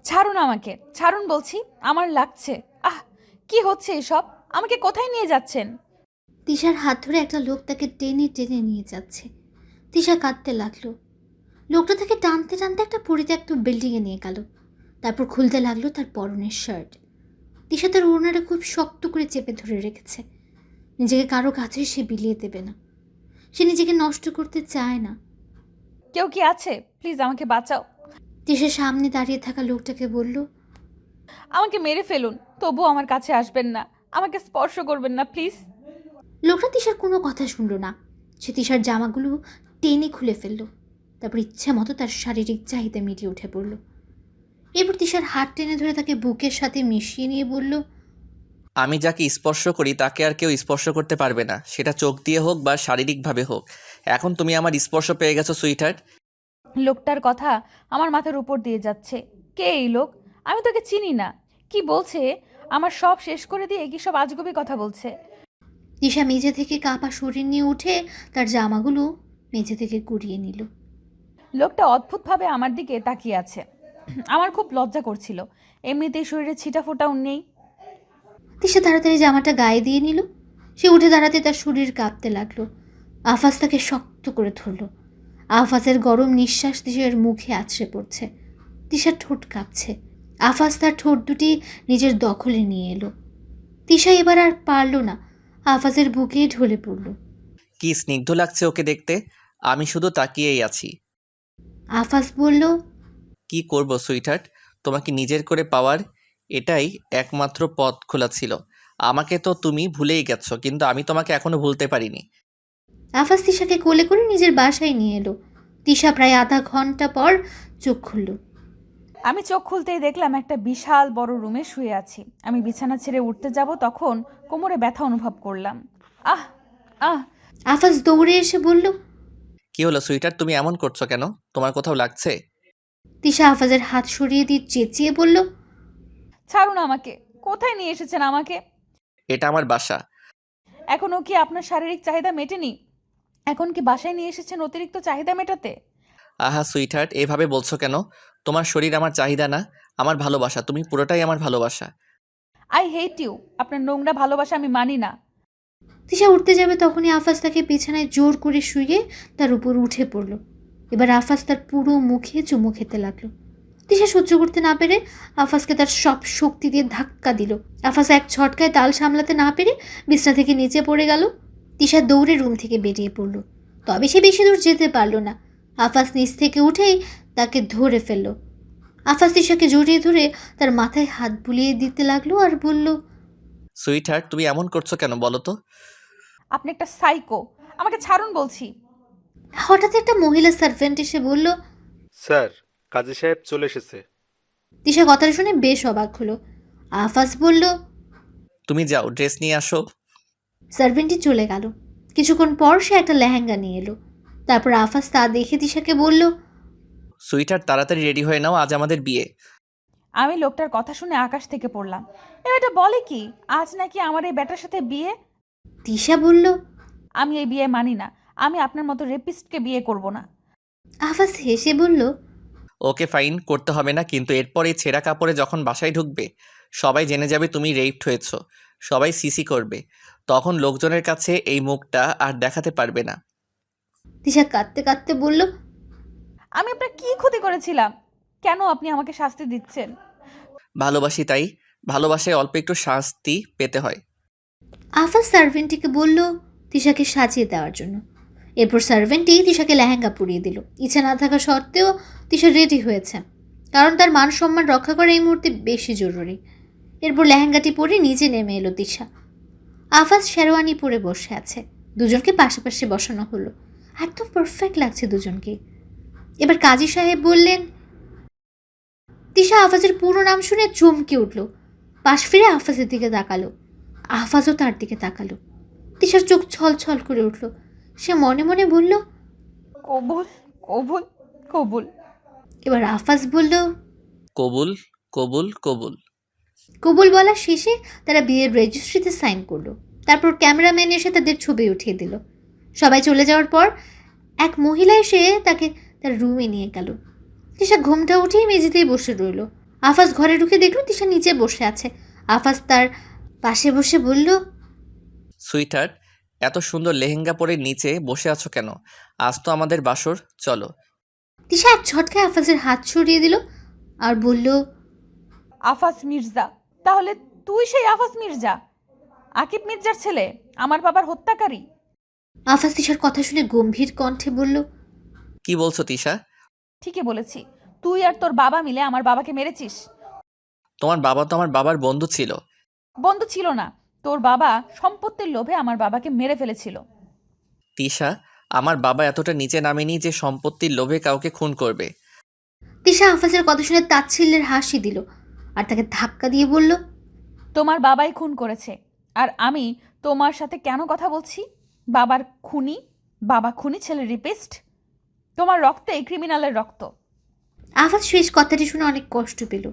ছাড়ুন আমাকে, ছাড়ুন বলছি, আমার লাগছে। আহ, কি হচ্ছে এসব? আমাকে কোথায় নিয়ে যাচ্ছেন? তিশার হাত ধরে একটা লোক তাকে টেনে টেনে নিয়ে যাচ্ছে। তিশা কাঁদতে লাগলো। লোকটা তাকে টানতে টানতে একটা পরিত্যক্ত বিল্ডিংয়ে নিয়ে গেল। তারপর খুলতে লাগলো তার পরনের শার্ট। তিশা তার ওড়নাটা খুব শক্ত করে চেপে ধরে রেখেছে। নিজেকে কারো কাছে সে বিলিয়ে দেবে না। সে নিজেকে নষ্ট করতে চায় না। কেউ কি আছে? প্লিজ আমাকে বাঁচাও। তিশা সামনে দাঁড়িয়ে থাকা লোকটাকে বলল, আমাকে মেরে ফেলুন, তবুও আমার কাছে আসবেন না। আমাকে স্পর্শ করবেন না প্লিজ। লোকটা তিশার কোনো কথা শুনল না। সে তিশার জামাগুলো টেনে খুলে ফেলল। তারপর ইচ্ছে মতো তার শারীরিক চাহিদা মিটিয়ে উঠে পড়ল। এরপর তিশার হাত টেনে ধরে তাকে বুকের সাথে মিশিয়ে নিয়ে বলল, আমি যাকে স্পর্শ করি তাকে আর কেউ স্পর্শ করতে পারবে না, সেটা চোখ দিয়ে হোক বা শারীরিকভাবে হোক। এখন তুমি আমার স্পর্শ পেয়ে গেছো সুইটহার্ট। লোকটার কথা আমার মাথার উপর দিয়ে যাচ্ছে। কে এই লোক? আমি তোকে চিনি না। কি বলছে? আমার সব শেষ করে দিয়ে কি সব আজগুবি কথা বলছে? তিশা মেঝে থেকে কাঁপা শরীর নিয়ে উঠে তার জামাগুলো মেঝে থেকে কুড়িয়ে নিল। লোকটা অদ্ভুতভাবে আমার দিকে তাকিয়ে আছে। আমার খুব লজ্জা করছিল। এমনিতেই শরীরে ছিটা ফোটাও নেই। তিশা তাড়াতাড়ি জামাটা গায়ে দিয়ে নিল। সে উঠে দাঁড়াতে তার শরীর কাঁপতে লাগলো। আফাজ তাকে শক্ত করে ধরল। আফাজের গরম নিঃশ্বাস তিশার মুখে আছড়ে পড়ছে। তিশার ঠোঁট কাঁপছে। আফাজ তার ঠোঁট দুটি নিজের দখলে নিয়ে এলো। তিশা এবার আর পারল না। আফাজের বুকে ঢলে পড়ল। কি স্নিগ্ধ লাগছে ওকে দেখতে। আমি শুধু তাকিয়েই আছি। আফাজ বলল, কি করব সুইটহার্ট, তোমাকে নিজের করে পাওয়ার এটাই একমাত্র পথ খোলা ছিল। আমাকে তো তুমি ভুলেই গেছো, কিন্তু আমি তোমাকে এখনো ভুলতে পারিনি। আফাজ তিশাকে কোলে করে নিজের বাসায় নিয়ে এলো। তিশা প্রায় আধা ঘন্টা পর চোখ খুলল। আমি চোখ খুলতেই দেখলাম একটা বিশাল বড় রুমে শুয়ে আছি। আমি বিছানা ছেড়ে উঠতে যাব তখন কোমরে ব্যথা অনুভব করলাম। আহ, আহ। আফাজ দৌড়ে এসে বলল, কি হলো সুইটহার্ট, তুমি এমন করছো কেন? তোমার কোথাও লাগছে? তিশা আফাজের হাত সরিয়ে দিয়ে চেঁচিয়ে বলল, ছাড়ুন আমাকে। কোথায় নিয়ে এসেছেন আমাকে? এটা আমার বাসা। এখনও কি আপনার শারীরিক চাহিদা মেটেনি? এখন কি বাসায় নিয়ে এসেছেন অতিরিক্ত চাহিদা মেটাতে? আহা সুইটহার্ট, এভাবে বলছো কেন? তোমার শরীর আমার চাহিদা না, আমার ভালোবাসা। তুমি পুরোটাই আমার ভালোবাসা। I hate you. আপনার নোংরা ভালোবাসা আমি মানি না। তিশা উঠতে যাবে তখনই আফাজ তাকে বিছানায় জোর করে শুয়ে তার উপর উঠে পড়ল। এবার আফাজ তার পুরো মুখে চুমু খেতে লাগলো। তিশা সহ্য করতে না পেরে আফাজকে তার সব শক্তি দিয়ে ধাক্কা দিল। আফাজ এক ছটকায় তাল সামলাতে না পেরে বিছনা থেকে নিচে পড়ে গেল। তিশা দৌড়ে রুম থেকে বেরিয়ে পড়ল। তবে সে বেশি দূর যেতে পারল না। আফাজ নিচ থেকে উঠেই তাকে ধরে ফেলল। আফাজ তিশাকে জড়িয়ে ধরে তার মাথায় হাত বুলিয়ে দিতে লাগলো আর বলল, সুইটহার্ট, তুমি এমন করছো কেন বলো তো? আপনি একটা সাইকো। আমাকে ছাড়ুন বলছি। হঠাৎ একটা মহিলা সার্ভেন্ট এসে বলল, স্যার, কাজী সাহেব চলে এসেছে। তিশা কথাটা শুনে বেশ অবাক হলো। আফাজ বলল, তুমি যাও, ড্রেস নিয়ে আসো। সার্ভেন্টটি চলে গেল। কিছুক্ষণ পর সে একটা লেহেঙ্গা নিয়ে এলো। তারপর আফাজ তা দেখে তিশাকে বলল, সুইটহার্ট, তাড়াতাড়ি রেডি হয়ে নাও, আজ আমাদের বিয়ে। আমি লোকটার কথা শুনে আকাশ থেকে পড়লাম। এটা বলে কি? আজ নাকি আমার এই ব্যাটার সাথে বিয়ে? তিশা বলল, আমি এই বিয়ে মানি না। আমি আপনার মতো রেপিস্টকে বিয়ে করব না। আফাজ হেসে বলল, ওকে ফাইন, করতে হবে না, কিন্তু এরপর এই ছেঁড়া কাপড়ে যখন বাসায় ঢুকবে সবাই জেনে যাবে তুমি রেপড হয়েছো। সবাই সিসি করবে। তখন লোকজনের কাছে এই মুখটা আর দেখাতে পারবে না। তিশা কাঁদতে কাঁদতে বলল, আমি আপনার কি ক্ষতি করেছিলাম? কেন আপনি আমাকে শাস্তি দিচ্ছেন? ভালোবাসি তাই। ভালোবাসায় অল্প একটু শাস্তি পেতে হয়। আফাজ সার্ভেন্টটিকে বলল তিশাকে সাজিয়ে দেওয়ার জন্য। এরপর সার্ভেন্টটি তিশাকে লেহেঙ্গা পরিয়ে দিল। ইচ্ছা না থাকা সত্ত্বেও তিশা রেডি হয়েছে, কারণ তার মান সম্মান রক্ষা করা এই মুহূর্তে বেশি জরুরি। এরপর লেহেঙ্গাটি পরে নিচে নেমে এলো তিশা। আফাজ শেরওয়ানি পরে বসে আছে। দুজনকে পাশাপাশি বসানো হলো। একদম পারফেক্ট লাগছে দুজনকে। এবার কাজী সাহেব বললেন, তিশা আফাজের পুরো নাম শুনে চমকে উঠল। পাশ ফিরে আফাজের দিকে তাকালো। আফাজও তার দিকে তাকালো। তিশার চোখ ছল ছল করে উঠল। সে মনে মনে বলল, কবুল, কবুল, কবুল। এবার আফাজ বলল, কবুল, কবুল, কবুল। কবুল বলা শেষে তারা বিয়ের রেজিস্ট্রিতে সাইন করলো। তারপর ক্যামেরাম্যান এসে তাদের ছবি উঠিয়ে দিল। সবাই চলে যাওয়ার পর এক মহিলা এসে তাকে তার রুমে নিয়ে গেল। তিশা ঘুমটা উঠিয়ে মেঝেতেই বসে রইল। আফাজ ঘরে ঢুকে দেখলো তিশা নিচে বসে আছে। আফাজ তার পাশে বসে বলল, সুইটার, এত সুন্দর লেহেঙ্গা পরে নিচে বসে আছো কেন? আজ তো আমাদের বাসর, চলো। তিশা এক ঝটকায় আফাজের হাত সরিয়ে দিল আর বলল, আফাস মির্জা? তাহলে তুই সেই আফাস মির্জা, আকিব মির্জার ছেলে, আমার বাবার হত্যাকারী? আফাজ তিশার কথা শুনে গম্ভীর কণ্ঠে বলল, কি বলছো তিশা? ঠিকই বলেছি, তুই আর তোর বাবা মিলে আমার বাবাকে মেরেছিস। তোমার বাবা তো আমার বাবার বন্ধু ছিল। বন্ধু ছিল না, তোর বাবা সম্পত্তির লোভে আমার বাবাকে মেরে ফেলেছিল। তিশা, আমার বাবা এতটা নিচে নামেনি যে সম্পত্তির লোভে কাউকে খুন করবে। তিশা আফাজের কথা শুনে তাচ্ছিল্যের হাসি দিল আর তাকে ধাক্কা দিয়ে বলল, তোমার বাবাই খুন করেছে, আর আমি তোমার সাথে কেন কথা বলছি? বাবার খুনি, বাবা খুনি, ছেলে রিপিস্ট। তোমার রক্তে ক্রিমিনালের রক্ত। আফাজ শেষ কথাটি শুনে অনেক কষ্ট পেল।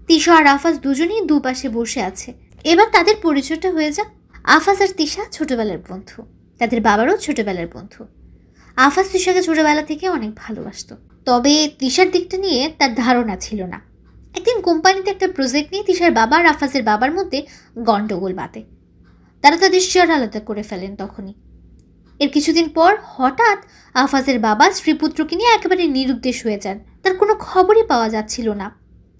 তিশা আর আফাজ দুজনেই দুপাশে বসে আছে। এবার তাদের পরিচয়টা হয়ে যাক। আফাজ আর তিশা ছোটবেলার বন্ধু, তাদের বাবারও ছোটবেলার বন্ধু। আফাজ তিশাকে ছোটবেলা থেকে অনেক ভালোবাসতো, তবে তিশার দিকটা নিয়ে তার ধারণা ছিল না। একদিন কোম্পানিতে একটা প্রজেক্ট নিয়ে তিশার বাবা আর আফাজের বাবার মধ্যে গন্ডগোল বাঁধে। তারা তাদের শেয়ার আলাদা করে ফেলেন। তখনই এর কিছুদিন পর হঠাৎ আফাজের বাবা স্ত্রীপুত্রকে নিয়ে একেবারে নিরুদ্দেশ হয়ে যান। তার কোনো খবরই পাওয়া যাচ্ছিল না।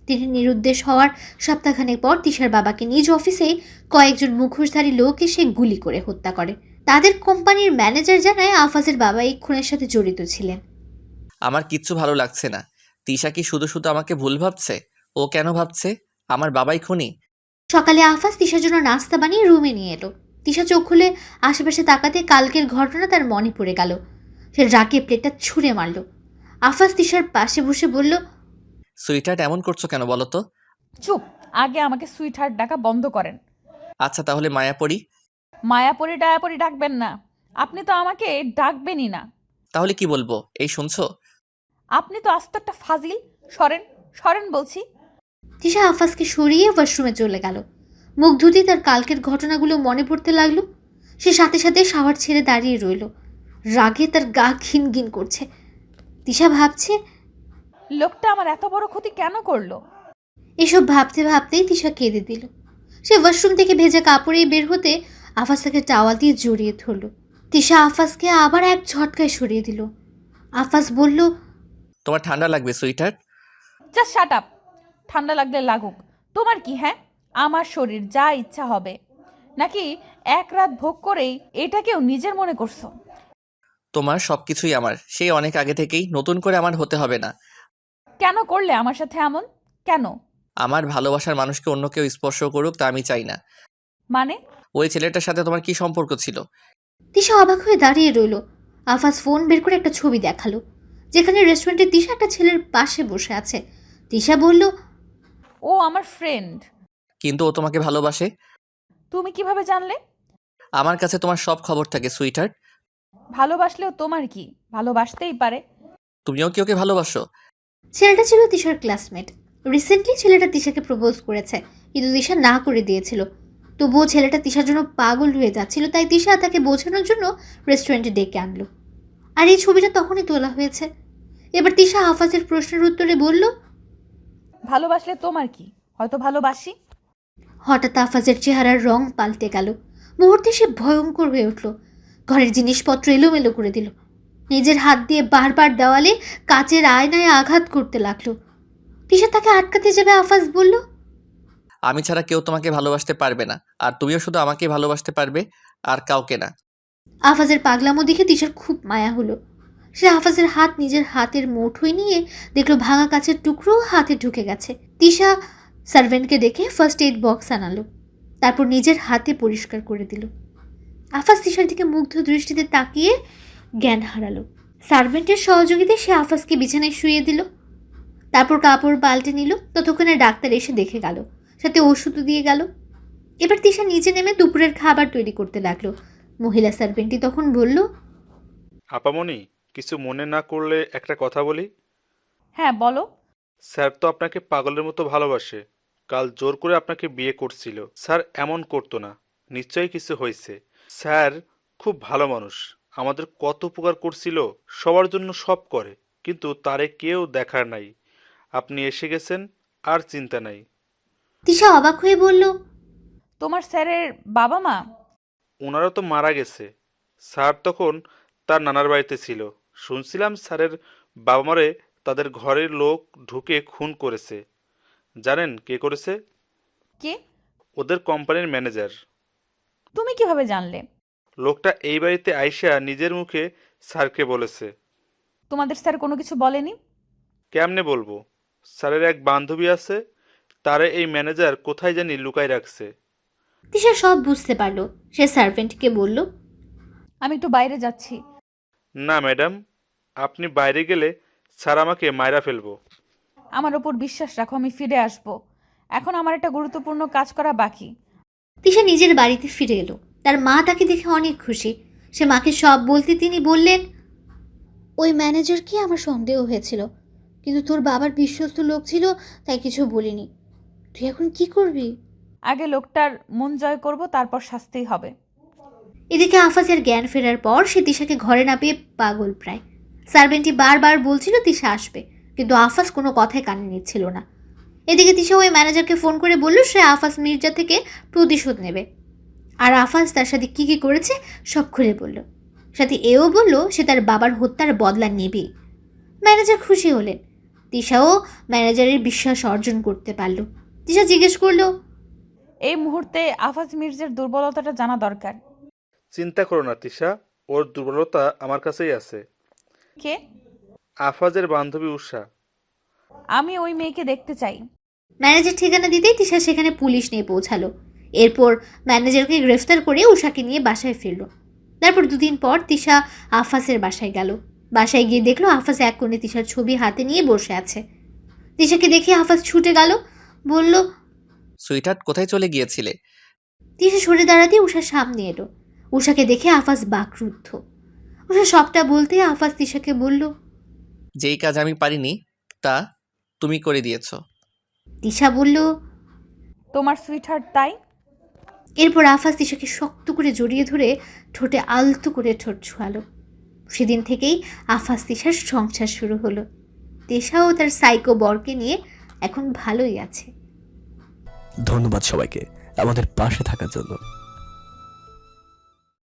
তিনি নিরুদ্দেশ হওয়ার সপ্তাহখানেক পর তিশার বাবাকে নিজ অফিসে কয়েকজন মুখোশধারী লোক এসে গুলি করে হত্যা করে। তাদের কোম্পানির ম্যানেজার জানায় আফাজের বাবা এই খুনের সাথে জড়িত ছিলেন। আমার কিচ্ছু ভালো লাগছে না। তিশা কি শুধু শুধু আমাকে ভুল ভাবছে? ও কেন ভাবছে আমার বাবাই খুনি? সকালে আফাজ তিশার জন্য নাস্তা বানিয়ে রুমে নিয়ে এলো। তিশা চোখ খুলে আশেপাশে তাকাতে কালকের ঘটনা তার মনে পড়ে গেল। সে রাগে প্লেটটা ছুঁড়ে মারল। আফাজ তিশার পাশে বসে বলল, সুইটার, এমন করছো কেন বলো তো? চুপ, আগে আমাকে সুইটহার্ট ডাকা বন্ধ করেন। আচ্ছা তাহলে মায়াপরি। মায়াপরি ডায়াপরি ডাকবেন না, আপনি তো আমাকে ডাকবেনই না। তাহলে কি বলবো, এই শুনছো? আপনি তো আস্ত একটা ফাজিল। সরেন, সরেন বলছি। তিশা আফাজকে সরিয়ে ওয়াশরুমে চলে গেল। মুখ ধুতে তার কালকের ঘটনাগুলো মনে পড়তে লাগলো। সে সাথে সাথে শাওয়ার ছেড়ে দাঁড়িয়ে রইল। রাগে তার গা ঘিন ঘিন করছে। তিশা ভাবছে, লোকটা আমার এত বড় ক্ষতি কেন করলো? এসব ভাবতে ভাবতেই তিশা কেঁদে দিল। সে ওয়াশরুম থেকে ভেজা কাপড়ে বের হতে আফাজ তাকে টাওয়াল দিয়ে জড়িয়ে ধরল। তিশা আফাজকে আবার এক ঝটকায় সরিয়ে দিল। আফাজ বলল, তোমার ঠান্ডা লাগবে সুইটার। Just shut up. ঠান্ডা লাগলে লাগুক, তোমার কি? হ্যাঁ, আমার শরীর যা ইচ্ছা হবে। নাকি এক রাত ভোগ করেই এটাকেও নিজের মনে করছো? তোমার সবকিছুই আমার, সেই অনেক আগে থেকেই, নতুন করে আমার হতে হবে না। কেন করলে আমার সাথে এমন? কেন? আমার ভালোবাসার মানুষকে অন্য কেউ স্পর্শ করুক তা আমি চাই না। মানে? ওই ছেলেটার সাথে তোমার কি সম্পর্ক ছিল? তিশা অবাক হয়ে দাঁড়িয়ে রইল। আফাজ ফোন বের করে একটা ছবি দেখালো, যেখানে রেস্টুরেন্টে তিশা একটা ছেলের পাশে বসে আছে। তিশা বলল, ও আমার ফ্রেন্ড। কিন্তু ও তোমাকে ভালোবাসে। তুমি কিভাবে জানলে? আমার কাছে তোমার সব খবর থাকে সুইটার। ভালোবাসলেও তোমার কি, ভালোবাসতেই পারে। তুমিও কি ওকে ভালোবাসো? ছেলেটা ছিল তিশার ক্লাসমেট। রিসেন্টলি ছেলেটা তিশাকে প্রপোজ করেছে, কিন্তু তিশা না করে দিয়েছিল। তবুও ছেলেটা তিশার জন্য পাগল হয়ে যাচ্ছিল, তাই তিশা তাকে বোঝানোর জন্য রেস্টুরেন্টে ডেকে আনলো। আর এই ছবিটা তখনই তোলা হয়েছে। এবার তিশা আফাজের প্রশ্নের উত্তরে বলল, ভালোবাসলে তোমার কি, হয়তো ভালোবাসি। হঠাৎ আফাজের চেহারার রং পাল্টে গেল। মুহূর্তে সে ভয়ঙ্কর হয়ে উঠল। ঘরের জিনিসপত্র এলোমেলো করে দিল। নিজের হাত দিয়ে বারবার দেওয়ালে কাচের আয়নায় আঘাত করতে লাগলো। তিশা তাকে আটকাতে যাবে, আফাজ বলল, আমি ছাড়া কেউ তোমাকে ভালোবাসতে পারবে না, আর তুমিও শুধু আমাকেই ভালোবাসতে পারবে, আর কাউকে না। আফাজের পাগলামো দেখে তিশার খুব মায়া হলো। সে আফাজের হাত নিজের হাতের মুঠোয় নিয়ে দেখলো ভাঙা কাচের টুকরো হাতে ঢুকে গেছে। তিশা সার্ভেন্টকে ডেকে ফার্স্ট এইড বক্স আনালো, তারপর নিজের হাতে পরিষ্কার করে দিল। আফাজ তিশার দিকে মুগ্ধ দৃষ্টিতে তাকিয়ে জ্ঞান হারালো। সার্ভেন্টের সহযোগিতায় সে আফাজকে বিছানায় শুইয়ে দিল, তারপর কাপড় পাল্টে নিল। ততক্ষণে ডাক্তার এসে দেখে গেল, সাথে ওষুধও দিয়ে গেল। এবার তিশা নিচে নেমে দুপুরের খাবার তৈরি করতে লাগলো। মহিলা সার্ভেন্টটি তখন বলল, আপামনি, কিছু মনে না করলে একটা কথা বলি। হ্যাঁ বলো। স্যার তো আপনাকে পাগলের মতো ভালোবাসে। কাল জোর করে আপনাকে বিয়ে করছিল। স্যার এমন করতো না, নিশ্চয়ই কিছু হয়েছে। স্যার খুব ভালো মানুষ, আমাদের কত উপকার করছিল, সবার জন্য সব করে, কিন্তু তারে কেউ দেখার নাই। আপনি এসে গেছেন, আর চিন্তা নাই। তিশা অবাক হয়ে বলল, তোমার স্যারের বাবা মা? ওনারা তো মারা গেছে। স্যার তখন তার নানার বাড়িতে ছিল। শুনছিলাম স্যারের বাবা মারে তাদের ঘরের লোক ঢুকে খুন করেছে। জানেন কে করেছে? কে? ওদের কোম্পানির ম্যানেজার। তুমি কিভাবে জানলে? লোকটা এই বাড়িতে আইসা নিজের মুখে স্যারকে বলেছে। তোমাদের স্যার কোনো কিছু বলেনি? কেমনে বলবো? স্যারের এক বান্ধবী আছে, তারে এই ম্যানেজার কোথায় জানি লুকায় রাখছে। তিশা সব বুঝতে পারল। সে সার্ভেন্টকে বলল, আমি একটু বাইরে যাচ্ছি। না ম্যাডাম, আপনি বাইরে গেলে স্যার আমাকে মাইরা ফেলবো। আমার ওপর বিশ্বাস রাখো, আমি ফিরে আসব। এখন আমার একটা গুরুত্বপূর্ণ কাজ করা বাকি। তিশা নিজের বাড়িতে ফিরে এলো। তার মা তাকে দেখে অনেক খুশি। সে মাকে সব বলতে তিনি বললেন, ওই ম্যানেজারকে আমার সন্দেহ হয়েছিল, কিন্তু তোর বাবার বিশ্বস্ত লোক ছিল, তাই কিছু বলিনি। তুই এখন কি করবি? আগে লোকটার মন জয় করব, তারপর শাস্তিই হবে। এদিকে আফাজের জ্ঞান ফেরার পর সে তিশাকে ঘরে না পেয়ে পাগল প্রায়। সার্ভেন্টটি বারবার বলছিল তিশা আসবে, কিন্তু আফাজ কোনো কথাই কানে নিচ্ছিল না। এদিকে তিশা ওই ম্যানেজারকে ফোন করে বলল সে আফাজ মির্জা থেকে প্রতিশোধ নেবে। আর আফাজ তার সাথে কী কী করেছে সব খুলে বলল। সাথে এও বলল সে তার বাবার হত্যার বদলা নেবে। ম্যানেজার খুশি হলেন। তিশাও ম্যানেজারের বিশ্বাস অর্জন করতে পারল। তিশা জিজ্ঞেস করলো, এই মুহূর্তে আফাজ মির্জের দুর্বলতাটা জানা দরকার। চিন্তা করো না তিশা, ওর দুর্বলতা আমার কাছেই আছে। কে? আফাজের বান্ধবী উষা। আমি ওই মেয়েকে দেখতে চাই। ম্যানেজার ঠিকানা দিতেই তিশা সেখানে পুলিশ নিয়ে পৌঁছালো। এরপর ম্যানেজারকে গ্রেফতার করে উষাকে নিয়ে বাসায় ফিরল। তারপর দুদিন পর তিশা আফাসের বাসায় গেল। বাসায় গিয়ে দেখলো আফাস এক কোণে তিশার ছবি হাতে নিয়ে বসে আছে। তিশাকে দেখে আফাস ছুটে গেল, বলল, সুইটহার্ট, কোথায় চলে গিয়েছিলে? তিশা সরে দাঁড়াতে উষার সামনে এলো। উষাকে দেখে আফাস বাকরুদ্ধ। উষা সবটা বলতে আফাস তিশাকে বলল, যেই কাজ আমি পারিনি তা তুমি করে দিয়েছো। তিশা বলল, তোমার সুইটহার্ট তাই? এরপর আফাস তিশাকে শক্ত করে জড়িয়ে ধরে ঠোঁটে আলতো করে ঠোঁট ছোঁয়ালো। সেদিন থেকেই আফাস তিশার সংসার শুরু হলো। তিশাও তার সাইকো বরকে নিয়ে এখন ভালোই আছে। ধন্যবাদ সবাইকে আমাদের পাশে থাকার জন্য।